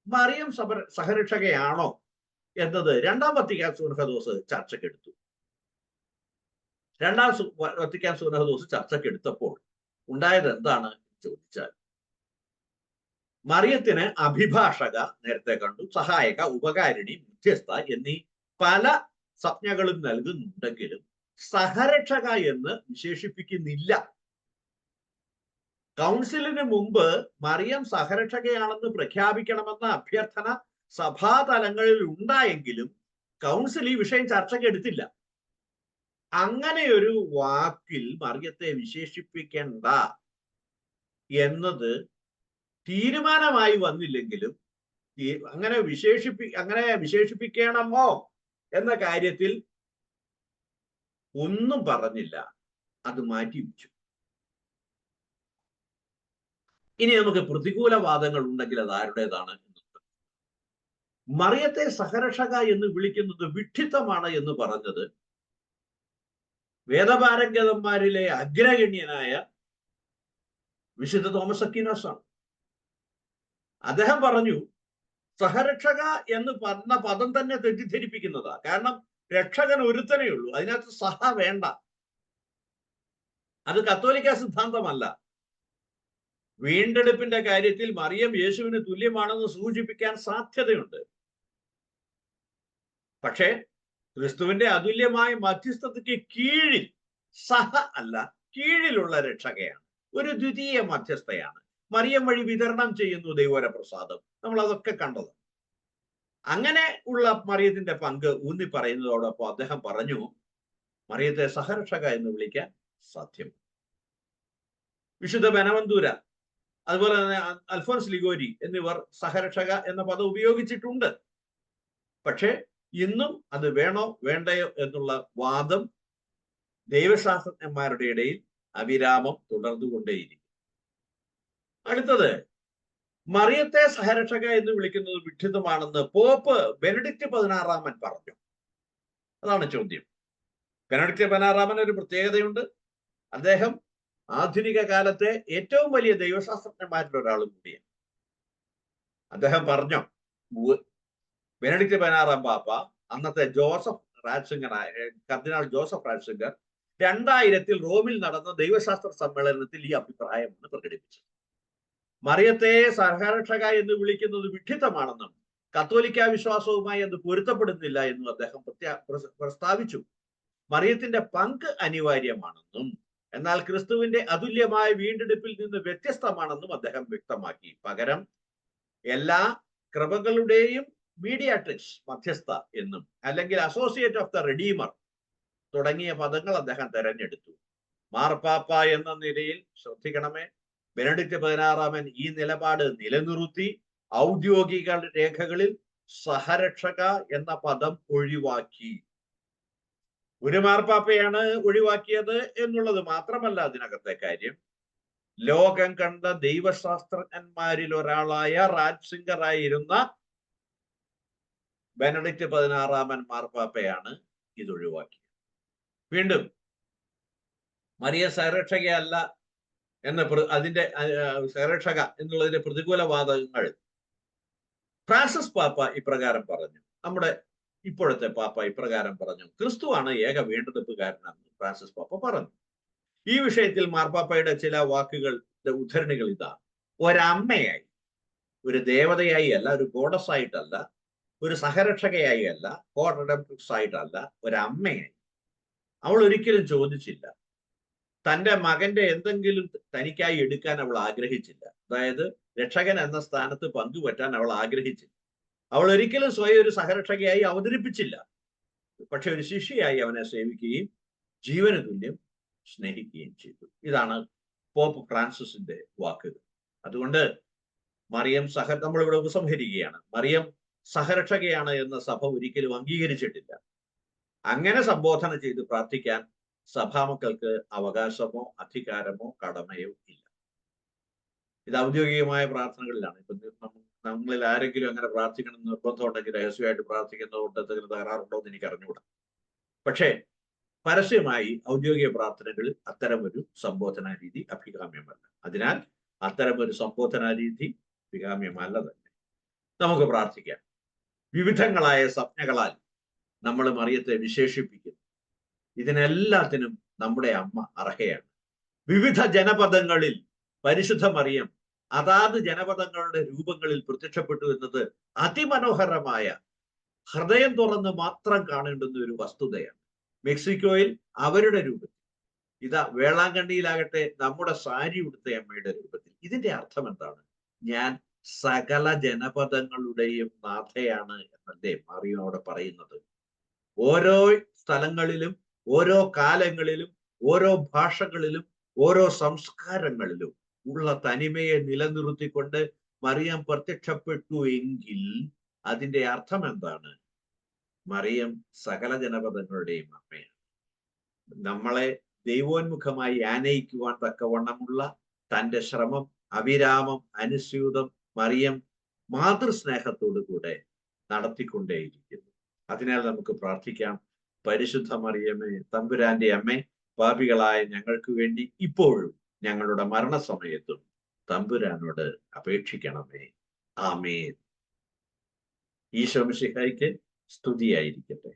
മറിയം സഹരക്ഷകയാണോ എന്നത് രണ്ടാം വത്തിക്കാൻ സുനഹദോസ് ചർച്ചയ്ക്കെടുത്തു. രണ്ടാം വത്തിക്കാൻ സുനഹദോസ് ചർച്ചയ്ക്കെടുത്തപ്പോൾ ഉണ്ടായത് എന്താണ് ചോദിച്ചാൽ, മറിയത്തിന് അഭിഭാഷക നേരത്തെ കണ്ടു, സഹായക, ഉപകാരിണി, മധ്യസ്ഥ എന്നീ പല സംജ്ഞകളും നൽകുന്നുണ്ടെങ്കിലും സഹരക്ഷക എന്ന് വിശേഷിപ്പിക്കുന്നില്ല. കൗൺസിലിന് മുമ്പ് മറിയം സഹരക്ഷകയാണെന്ന് പ്രഖ്യാപിക്കണമെന്ന അഭ്യർത്ഥന സഭാതലങ്ങളിൽ ഉണ്ടായെങ്കിലും കൗൺസിൽ ഈ വിഷയം ചർച്ചയ്ക്കെടുത്തില്ല. അങ്ങനെ ഒരു വാക്കിൽ മറിയത്തെ വിശേഷിപ്പിക്കേണ്ട എന്നത് തീരുമാനമായി വന്നില്ലെങ്കിലും അങ്ങനെ വിശേഷിപ്പിക്കണമോ എന്ന കാര്യത്തിൽ ഒന്നും പറഞ്ഞില്ല, അത് മാറ്റിവെച്ചു. ഇനി നമുക്ക് പ്രതികൂല വാദങ്ങൾ ഉണ്ടെങ്കിൽ അത് ആരുടേതാണ് എന്നുള്ളത്. മറിയത്തെ സഹരക്ഷക എന്ന് വിളിക്കുന്നത് വിഡ്ഢിത്തമാണ് എന്ന് പറഞ്ഞത് വേദപാരംഗതന്മാരിലെ അഗ്രഗണ്യനായ വിശുദ്ധ തോമസ് അക്വീനാസ് ആണ്. അദ്ദേഹം പറഞ്ഞു, സഹരക്ഷക എന്ന് പറഞ്ഞ പദം തന്നെ തെറ്റിദ്ധരിപ്പിക്കുന്നതാ. കാരണം രക്ഷകൻ ഒരുത്തനേ ഉള്ളൂ, അതിനകത്ത് സഹ വേണ്ട. അത് കത്തോലിക്ക സിദ്ധാന്തമല്ല. വീണ്ടെടുപ്പിന്റെ കാര്യത്തിൽ മറിയം യേശുവിന് തുല്യമാണെന്ന് സൂചിപ്പിക്കാൻ സാധ്യതയുണ്ട്. പക്ഷേ ക്രിസ്തുവിന്റെ അതുല്യമായ മധ്യസ്ഥതയ്ക്ക് കീഴിൽ, സഹ അല്ല, കീഴിലുള്ള രക്ഷകയാണ്, ഒരു ദ്വിതീയ മധ്യസ്ഥയാണ്. മറിയം വഴി വിതരണം ചെയ്യുന്നു ദൈവോര പ്രസാദം. നമ്മൾ അതൊക്കെ കണ്ടത്. അങ്ങനെ ഉള്ള മറിയത്തിന്റെ പങ്ക് ഊന്നി പറയുന്നതോടൊപ്പം അദ്ദേഹം പറഞ്ഞു, മറിയത്തെ സഹരക്ഷക എന്ന് വിളിക്കാൻ സാധ്യം. വിശുദ്ധ ബനവന്തൂര, അതുപോലെ തന്നെ അൽഫോൻസ് ലിഗോരി എന്നിവർ സഹരക്ഷക എന്ന പദം ഉപയോഗിച്ചിട്ടുണ്ട്. പക്ഷേ ഇന്നും അത് വേണോ വേണ്ടയോ എന്നുള്ള വാദം ദൈവശാസ്ത്രജ്ഞന്മാരുടെ ഇടയിൽ അവിരാമം തുടർന്നുകൊണ്ടേയിരിക്കും. അടുത്തത്, മറിയത്തെ സഹരക്ഷക എന്ന് വിളിക്കുന്നത് വിഡ്ഢിത്തമാണെന്ന് പോപ്പ് ബെനഡിക്റ്റ് 16 പറഞ്ഞു. അതാണ് ചോദ്യം. ബെനഡിക്റ്റ് 16 ഒരു പ്രത്യേകതയുണ്ട്. അദ്ദേഹം ആധുനിക കാലത്തെ ഏറ്റവും വലിയ ദൈവശാസ്ത്രജ്ഞന്മാരിൽ ഒരാളും കൂടിയാണ്. അദ്ദേഹം പറഞ്ഞു, ബെനഡിക്ട് 16 പാപ്പ, അന്നത്തെ ജോസഫ് റാറ്റ്സിംഗർ, കർദിനാൾ ജോസഫ് റാറ്റ്സിംഗർ 2000 റോമിൽ നടന്ന ദൈവശാസ്ത്ര സമ്മേളനത്തിൽ ഈ അഭിപ്രായമാണ് പ്രകടിപ്പിച്ചത്. മറിയത്തെ സഹരക്ഷക എന്ന് വിളിക്കുന്നത് വിഡ്ഢിത്തമാണെന്നും കത്തോലിക്ക വിശ്വാസവുമായി അത് പൊരുത്തപ്പെടുന്നില്ല എന്നും അദ്ദേഹം പ്രസ്താവിച്ചു. മറിയത്തിന്റെ പങ്ക് അനിവാര്യമാണെന്നും എന്നാൽ ക്രിസ്തുവിന്റെ അതുല്യമായ വീണ്ടെടുപ്പിൽ നിന്ന് വ്യത്യസ്തമാണെന്നും അദ്ദേഹം വ്യക്തമാക്കി. പകരം എല്ലാ കൃപകളുടെയും മീഡിയാട്രിക്സ്, മധ്യസ്ഥ എന്നും അല്ലെങ്കിൽ അസോസിയേറ്റ് ഓഫ് ദ റെഡീമർ തുടങ്ങിയ പദങ്ങൾ അദ്ദേഹം തെരഞ്ഞെടുത്തു. മാർപ്പാപ്പ എന്ന നിലയിൽ ശ്രദ്ധിക്കണമേ, ബെനഡിക്ട് 16 ഈ നിലപാട് നിലനിർത്തി ഔദ്യോഗിക രേഖകളിൽ സഹരക്ഷക എന്ന പദം ഒഴിവാക്കി. ഒരു മാർപ്പാപ്പയാണ് ഒഴിവാക്കിയത് എന്നുള്ളത് മാത്രമല്ല അതിനകത്തെ കാര്യം, ലോകം കണ്ട ദൈവശാസ്ത്രജ്ഞന്മാരിൽ ഒരാളായ റാറ്റ്സിംഗറായിരുന്ന ബെനഡിക്ട് 16 മാർപ്പാപ്പയാണ് ഇത് ഒഴിവാക്കിയത്. വീണ്ടും മറിയ സഹരക്ഷകയല്ല എന്ന അതിന്റെ സഹരക്ഷക എന്നുള്ളതിന്റെ പ്രതികൂല വാദങ്ങൾ ഫ്രാൻസിസ് പാപ്പ ഇപ്രകാരം പറഞ്ഞു. നമ്മുടെ ഇപ്പോഴത്തെ പാപ്പ ഇപ്രകാരം പറഞ്ഞു: ക്രിസ്തുവാണ് ഏക വീണ്ടെടുപ്പുകാരനെന്ന് ഫ്രാൻസിസ് പാപ്പ പറഞ്ഞു. ഈ വിഷയത്തിൽ മാർപ്പാപ്പയുടെ ചില വാക്കുകളുടെ ഉദ്ധരണികൾ ഇതാ: ഒരമ്മയായി, ഒരു ദേവതയായി അല്ല, ഒരു ഗോഡസ് ആയിട്ടല്ല, ഒരു സഹരക്ഷകയായി അല്ല, കോഡംപ്രിക്സ് ആയിട്ടല്ല, ഒരമ്മയായി. അവൾ ഒരിക്കലും ചോദിച്ചില്ല, തൻ്റെ മകന്റെ എന്തെങ്കിലും തനിക്കായി എടുക്കാൻ അവൾ ആഗ്രഹിച്ചില്ല. അതായത് രക്ഷകൻ എന്ന സ്ഥാനത്ത് പങ്കുപറ്റാൻ അവൾ ആഗ്രഹിച്ചില്ല. അവൾ ഒരിക്കലും സ്വയം ഒരു സഹരക്ഷകയായി അവതരിപ്പിച്ചില്ല. പക്ഷെ ഒരു ശിഷ്യയായി അവനെ സേവിക്കുകയും ജീവന തുല്യം സ്നേഹിക്കുകയും ചെയ്തു. ഇതാണ് പോപ്പ് ഫ്രാൻസിസിന്റെ വാക്കുകൾ. അതുകൊണ്ട് മറിയം നമ്മളിവിടെ ഉപസംഹരിക്കുകയാണ്. മറിയം സഹരക്ഷകയാണ് എന്ന സഭ ഒരിക്കലും അംഗീകരിച്ചിട്ടില്ല. അങ്ങനെ സംബോധന ചെയ്ത് പ്രാർത്ഥിക്കാൻ സഭാമക്കൾക്ക് അവകാശമോ അധികാരമോ കടമയോ ഇല്ല. ഇത് ഔദ്യോഗികമായ പ്രാർത്ഥനകളിലാണ്. ഇപ്പൊ നമ്മളിൽ ആരെങ്കിലും അങ്ങനെ പ്രാർത്ഥിക്കണം എന്ന് നിർബന്ധം ഉണ്ടെങ്കിൽ രഹസ്യമായിട്ട് പ്രാർത്ഥിക്കുന്നതുകൊണ്ട് എന്തെങ്കിലും തകരാറുണ്ടോ എന്ന് എനിക്ക് അറിഞ്ഞുകൂടാ. പക്ഷേ പരസ്യമായി ഔദ്യോഗിക പ്രാർത്ഥനകളിൽ അത്തരമൊരു സംബോധനാ രീതി അഭികാമ്യമല്ല. അതിനാൽ അത്തരമൊരു സംബോധനാ രീതി അഭികാമ്യമല്ല തന്നെ. നമുക്ക് പ്രാർത്ഥിക്കാം. വിവിധങ്ങളായ സംജ്ഞകളാൽ നമ്മൾ മറിയത്തെ വിശേഷിപ്പിക്കുന്നു. ഇതിനെല്ലാത്തിനും നമ്മുടെ അമ്മ അർഹയാണ്. വിവിധ ജനപദങ്ങളിൽ പരിശുദ്ധ മറിയം അതാത് ജനപദങ്ങളുടെ രൂപങ്ങളിൽ പ്രത്യക്ഷപ്പെട്ടു എന്നത് അതിമനോഹരമായ, ഹൃദയം തുറന്ന് മാത്രം കാണേണ്ടുന്ന ഒരു വസ്തുതയാണ്. മെക്സിക്കോയിൽ അവരുടെ രൂപത്തിൽ, ഇതാ വേളാങ്കണ്ണിയിലാകട്ടെ നമ്മുടെ സാരി ഉടുത്ത അമ്മയുടെ രൂപത്തിൽ. ഇതിന്റെ അർത്ഥം എന്താണ്? ഞാൻ സകല ജനപദങ്ങളുടെയും നാഥയാണ് എന്നല്ലേ മറിയം അവിടെ പറയുന്നത്. ഓരോ സ്ഥലങ്ങളിലും, ഓരോ കാലങ്ങളിലും, ഓരോ ഭാഷകളിലും, ഓരോ സംസ്കാരങ്ങളിലും ഉള്ള തനിമയെ നിലനിർത്തിക്കൊണ്ട് മറിയം പ്രത്യക്ഷപ്പെട്ടു എങ്കിൽ അതിന്റെ അർത്ഥം എന്താണ്? മറിയം സകല ജനപദങ്ങളുടെയും അമ്മയാണ്. നമ്മളെ ദൈവോന്മുഖമായി ആനയിക്കുവാൻ തക്കവണ്ണമുള്ള തൻ്റെ ശ്രമം അവിരാമം, അനുസ്യൂതം മറിയം മാതൃസ്നേഹത്തോടു കൂടെ നടത്തിക്കൊണ്ടേയിരിക്കുന്നു. അതിനാൽ നമുക്ക് പ്രാർത്ഥിക്കാം. പരിശുദ്ധ മറിയമേ, തമ്പുരാന്റെ അമ്മേ, പാപികളായ ഞങ്ങൾക്ക് വേണ്ടി ഇപ്പോഴും ഞങ്ങളുടെ മരണസമയത്തും തമ്പുരാനോട് അപേക്ഷിക്കണമേ. ആമേൻ. ഈശോ മിശിഹായ്ക്ക് സ്തുതിയായിരിക്കട്ടെ.